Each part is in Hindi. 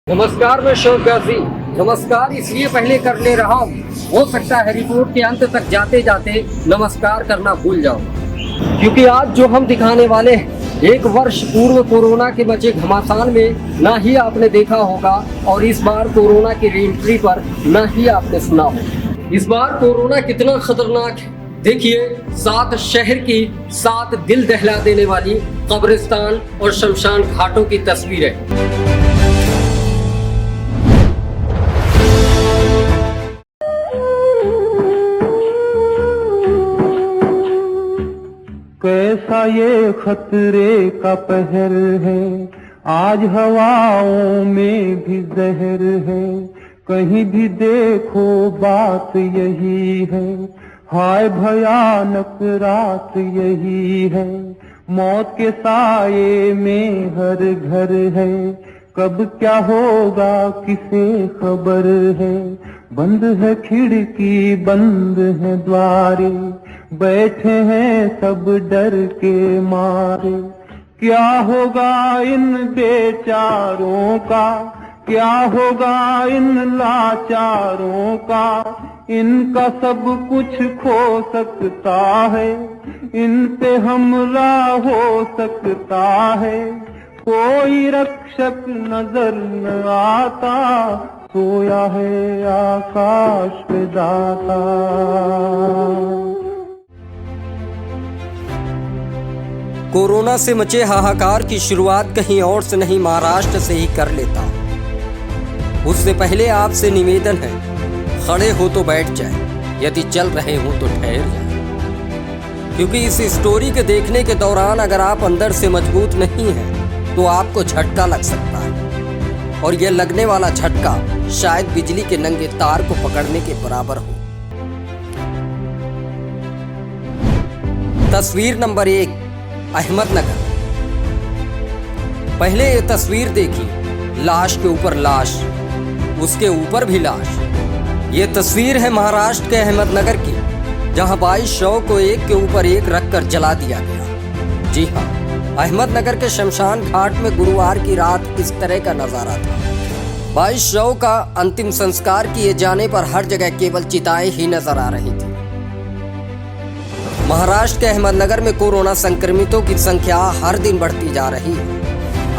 नमस्कार, मैं शौक गाजी। नमस्कार इसलिए पहले कर ले रहा हूँ, हो सकता है रिपोर्ट के अंत तक जाते जाते नमस्कार करना भूल जाओ, क्योंकि आज जो हम दिखाने वाले हैं 1 वर्ष पूर्व कोरोना के मचे घमासान में ना ही आपने देखा होगा, और इस बार कोरोना की रीएंट्री पर ना ही आपने सुना होगा। इस बार कोरोना कितना खतरनाक है देखिए। 7 शहर की 7 दिल दहला देने वाली कब्रिस्तान और शमशान घाटों की तस्वीरें। कैसा ये खतरे का पहर है, आज हवाओं में भी जहर है। कहीं भी देखो बात यही है, हाय भयानक रात यही है। मौत के साये में हर घर है, कब क्या होगा किसे खबर है। बंद है खिड़की बंद है द्वारे, बैठे हैं सब डर के मारे। क्या होगा इन बेचारों का, क्या होगा इन लाचारों का। इनका सब कुछ खो सकता है, इन पे हमला हो सकता है। कोई रक्षक नजर न आता, सोया है आकाश पे दाता। कोरोना से मचे हाहाकार की शुरुआत कहीं और से नहीं, महाराष्ट्र से ही कर लेता। उससे पहले आपसे निवेदन है, खड़े हो तो बैठ जाए, यदि चल रहे हो तो ठहर जाए। क्योंकि इस स्टोरी के देखने के दौरान अगर आप अंदर से मजबूत नहीं हैं तो आपको झटका लग सकता है, और यह लगने वाला झटका शायद बिजली के नंगे तार को पकड़ने के बराबर हो। तस्वीर नंबर 1, अहमदनगर। पहले ये तस्वीर देखिए, लाश के ऊपर लाश, उसके ऊपर भी लाश। ये तस्वीर है महाराष्ट्र के अहमदनगर की, जहां 22 शव को एक के ऊपर एक रखकर जला दिया गया। जी हाँ, अहमदनगर के शमशान घाट में गुरुवार की रात इस तरह का नजारा था। 22 शव का अंतिम संस्कार किए जाने पर हर जगह केवल चिताएं ही नजर आ रही थी। महाराष्ट्र के अहमदनगर में कोरोना संक्रमितों की संख्या हर दिन बढ़ती जा रही है।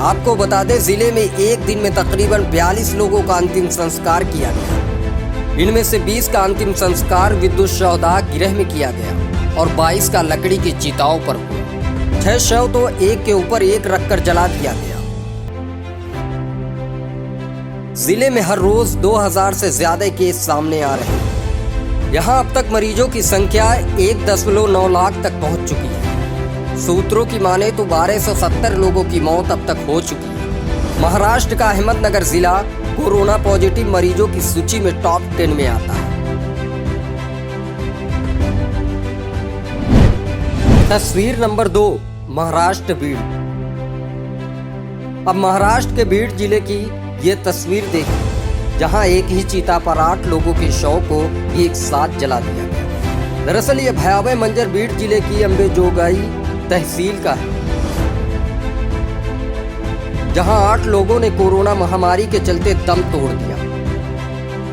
आपको बता दें, जिले में एक दिन में तकरीबन 42 लोगों का अंतिम संस्कार किया गया। इनमें से 20 का अंतिम संस्कार विद्युत शवदाह गृह में किया गया और 22 का लकड़ी की चिताओं पर हुआ। 6 शव तो एक के ऊपर एक रखकर जला दिया गया। जिले में हर रोज 2000 से ज्यादा केस सामने आ रहे हैं। यहाँ अब तक मरीजों की संख्या 1.9 लाख तक पहुंच चुकी है। सूत्रों की माने तो 1270 लोगों की मौत अब तक हो चुकी है। महाराष्ट्र का अहमदनगर जिला कोरोना पॉजिटिव मरीजों की सूची में टॉप 10 में आता है। तस्वीर नंबर 2, महाराष्ट्र बीड़। अब महाराष्ट्र के बीड़ जिले की ये तस्वीर देखिए, जहां एक ही चिता पर 8 लोगों के शव को एक साथ जला दिया गया। दरअसल ये भयावह मंजर बीड़ जिले की अंबेजोगाई तहसील का है, जहां 8 लोगों ने कोरोना महामारी के चलते दम तोड़ दिया।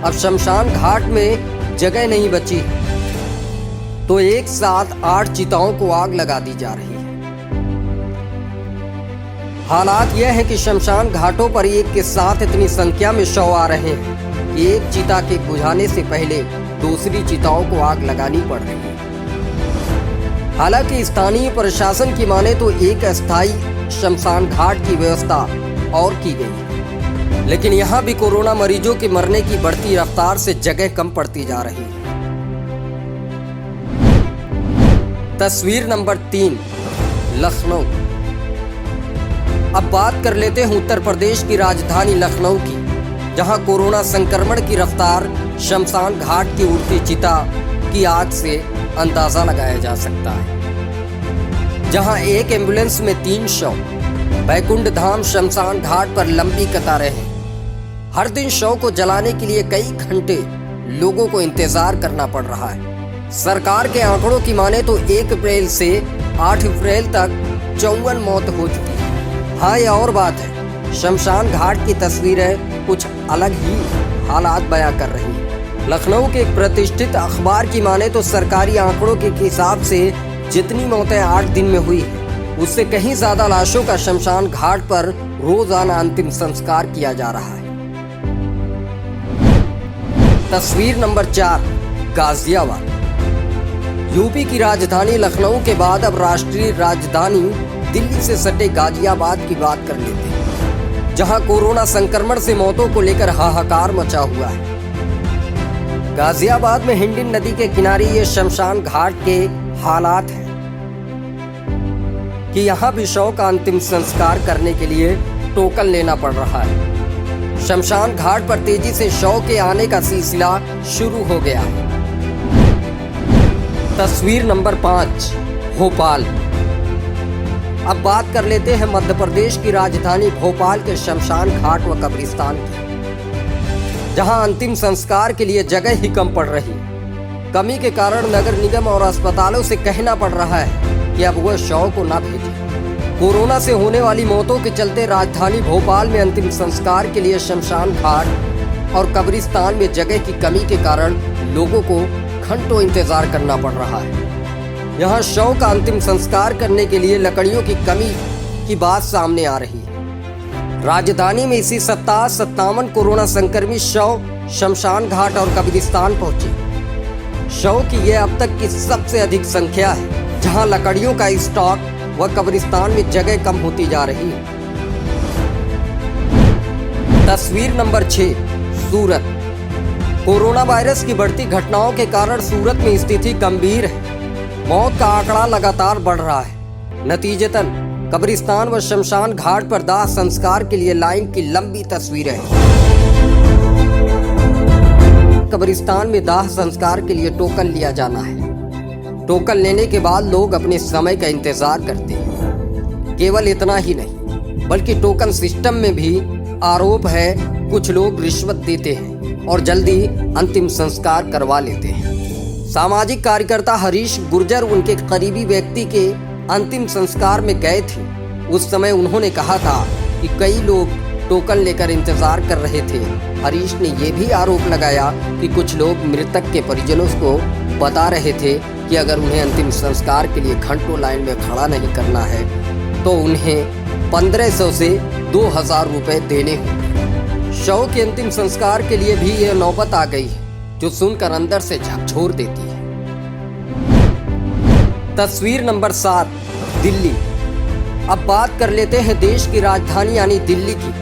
अब शमशान घाट में जगह नहीं बची है, तो एक साथ 8 चिताओं को आग लगा दी जा रही है। हालात यह है कि शमशान घाटों पर एक के साथ इतनी संख्या में शव आ रहे हैं कि एक चिता के बुझाने से पहले दूसरी चिताओं को आग लगानी पड़ रही है। हालांकि स्थानीय प्रशासन की माने तो एक अस्थायी शमशान घाट की व्यवस्था और की गई, लेकिन यहाँ भी कोरोना मरीजों के मरने की बढ़ती रफ्तार से जगह कम पड़ती जा रही है। तस्वीर नंबर 3, लखनऊ। अब बात कर लेते हैं उत्तर प्रदेश की राजधानी लखनऊ की, जहां कोरोना संक्रमण की रफ्तार शमशान घाट की उड़ती चिता की आग से अंदाजा लगाया जा सकता है। जहां एक एम्बुलेंस में 3 शव, बैकुंठ धाम शमशान घाट पर लंबी कतारें हैं। हर दिन शव को जलाने के लिए कई घंटे लोगों को इंतजार करना पड़ रहा है। सरकार के आंकड़ों की माने तो 1 अप्रैल से 8 अप्रैल तक 54 मौत हो चुकी है। हाँ, ये और बात है, शमशान घाट की तस्वीरें कुछ अलग ही हालात बयां कर रही हैं। लखनऊ के एक प्रतिष्ठित अखबार की माने तो सरकारी आंकड़ों के हिसाब से जितनी मौतें 8 दिन में हुई है, उससे कहीं ज्यादा लाशों का शमशान घाट पर रोजाना अंतिम संस्कार किया जा रहा है। तस्वीर नंबर 4, गाजियाबाद। यूपी की राजधानी लखनऊ के बाद अब राष्ट्रीय राजधानी दिल्ली से सटे गाजियाबाद की बात कर लेते हैं, जहां कोरोना संक्रमण से मौतों को लेकर हाहाकार मचा हुआ है। गाजियाबाद में हिंडन नदी के किनारे ये शमशान घाट के हालात हैं कि यहाँ भी शव का अंतिम संस्कार करने के लिए टोकन लेना पड़ रहा है। शमशान घाट पर तेजी से शव के आने का सिलसिला शुरू हो गया है। तस्वीर नंबर 5, भोपाल। अब बात कर लेते हैं मध्य प्रदेश की राजधानी भोपाल के शमशान घाट व कब्रिस्तान की, जहां अंतिम संस्कार के लिए जगह ही कम पड़ रही। कमी के कारण नगर निगम और अस्पतालों से कहना पड़ रहा है कि अब वह शव को न भेजें। कोरोना से होने वाली मौतों के चलते राजधानी भोपाल में अंतिम संस्कार के लिए शमशान घाट और कब्रिस्तान में जगह की कमी के कारण लोगों को घंटों इंतजार करना पड़ रहा है। यहाँ शव का अंतिम संस्कार करने के लिए लकड़ियों की कमी की बात सामने आ रही है। राजधानी में इसी सप्ताह 57 कोरोना संक्रमित शव शमशान घाट और कब्रिस्तान पहुंचे। शव की यह अब तक की सबसे अधिक संख्या है, जहां लकड़ियों का स्टॉक व कब्रिस्तान में जगह कम होती जा रही है। तस्वीर नंबर 6, सूरत। कोरोना वायरस की बढ़ती घटनाओं के कारण सूरत में स्थिति गंभीर है। मौत का आंकड़ा लगातार बढ़ रहा है। नतीजतन कब्रिस्तान व शमशान घाट पर दाह संस्कार के लिए लाइन की लंबी तस्वीरें हैं। कब्रिस्तान में दाह संस्कार के लिए टोकन लिया जाना है। टोकन लेने के बाद लोग अपने समय का इंतजार करते हैं। केवल इतना ही नहीं, बल्कि टोकन सिस्टम में भी आरोप है कुछ लोग रिश्वत देते हैं और जल्दी अंतिम संस्कार करवा लेते हैं। सामाजिक कार्यकर्ता हरीश गुर्जर उनके करीबी व्यक्ति के अंतिम संस्कार में गए थे। उस समय उन्होंने कहा था कि कई लोग टोकन लेकर इंतजार कर रहे थे। हरीश ने यह भी आरोप लगाया कि कुछ लोग मृतक के परिजनों को बता रहे थे कि अगर उन्हें अंतिम संस्कार के लिए घंटों लाइन में खड़ा नहीं करना है तो उन्हें 1500 से 2000 रुपए देने होंगे। शव के अंतिम संस्कार के लिए भी यह नौबत आ गई है, जो सुनकर अंदर से झकझोर देती है। तस्वीर नंबर 7, दिल्ली। अब बात कर लेते हैं देश की राजधानी यानी दिल्ली की,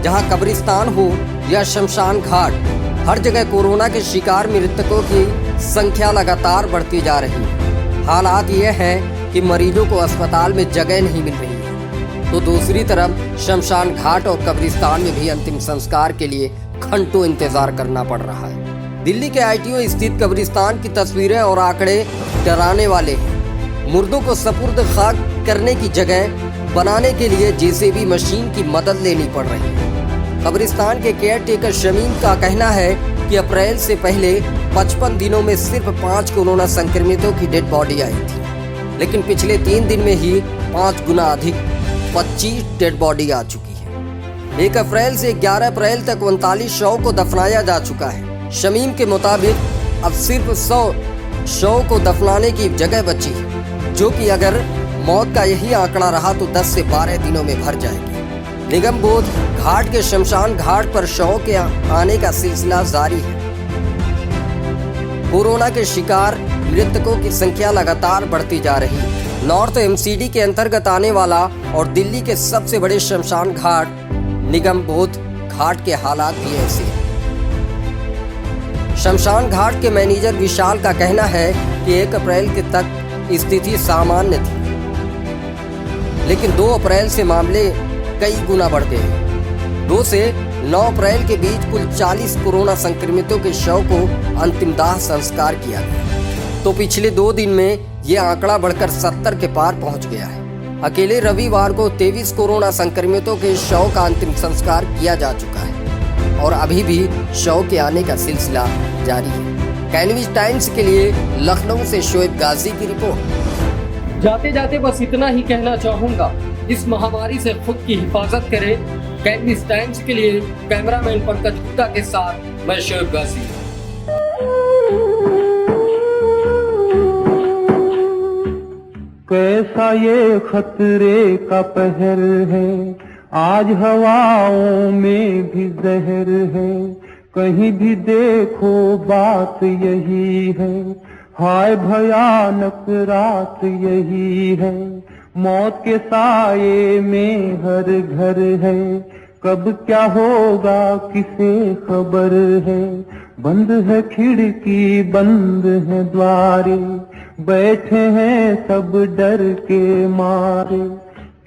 जहां कब्रिस्तान हो या शमशान घाट, हर जगह कोरोना के शिकार मृतकों की संख्या लगातार बढ़ती जा रही है। हालात ये हैं कि मरीजों को अस्पताल में जगह नहीं मिल रही है, तो दूसरी तरफ शमशान घाट और कब्रिस्तान में भी अंतिम संस्कार के लिए घंटों इंतजार करना पड़ रहा है। दिल्ली के आईटीओ स्थित कब्रिस्तान की तस्वीरें और आंकड़े डराने वाले हैं। मुर्दों को सपुर्द खाक करने की जगह बनाने के लिए जेसीबी मशीन की मदद लेनी पड़ रही है। कब्रिस्तान के केयरटेकर शमीम का कहना है कि अप्रैल से पहले 55 दिनों में सिर्फ 5 कोरोना संक्रमितों की डेड बॉडी आई थी, लेकिन पिछले 3 दिन में ही 5 गुना अधिक 25 डेड बॉडी आ चुकी है। 1 अप्रैल से 11 अप्रैल तक 39 शव को दफनाया जा चुका है। शमीम के मुताबिक अब सिर्फ 100 शव को दफनाने की जगह बची है, जो कि अगर मौत का यही आंकड़ा रहा तो 10 से 12 दिनों में भर जाएगी। निगम बोध घाट के शमशान घाट पर शव के आने का सिलसिला जारी है। कोरोना के शिकार मृतकों की संख्या लगातार बढ़ती जा रही है। नॉर्थ एमसीडी के अंतर्गत आने वाला और दिल्ली के सबसे बड़े शमशान घाट निगम बोध घाट के हालात भी ऐसे हैं। शमशान घाट के मैनेजर विशाल का कहना है कि 1 अप्रैल के तक स्थिति सामान्य थी, लेकिन 2 अप्रैल से मामले कई गुना बढ़ गए। 2 से 9 अप्रैल के बीच कुल 40 कोरोना संक्रमितों के शव को अंतिम दाह संस्कार किया गया, तो पिछले 2 दिन में यह आंकड़ा बढ़कर 70 के पार पहुंच गया है। अकेले रविवार को 23 कोरोना संक्रमितों के शव का अंतिम संस्कार किया जा चुका है और अभी भी शव के आने का सिलसिला जारी है। कैनविज टाइम्स के लिए लखनऊ से शोएब गाजी की रिपोर्ट। जाते जाते बस इतना ही कहना चाहूँगा, इस महामारी से खुद की हिफाजत करें, कैंडिस टाइम्स के लिए कैमरामैन पंकज गुप्ता के साथ मैं शोएब गाजी। कैसा ये खतरे का पहर है, आज हवाओं में भी जहर है। कहीं भी देखो बात यही है, हाय भयानक रात यही है। मौत के साये में हर घर है, कब क्या होगा किसे खबर है। बंद है खिड़की बंद है द्वारे, बैठे हैं सब डर के मारे।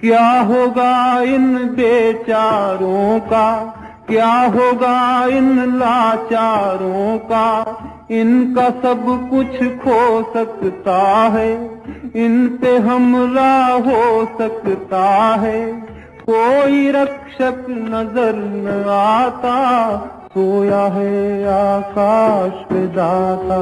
क्या होगा इन बेचारों का, क्या होगा इन लाचारों का। इनका सब कुछ खो सकता है, इन पे हमला हो सकता है। कोई रक्षक नजर न आता, सोया है आकाश पे दाता।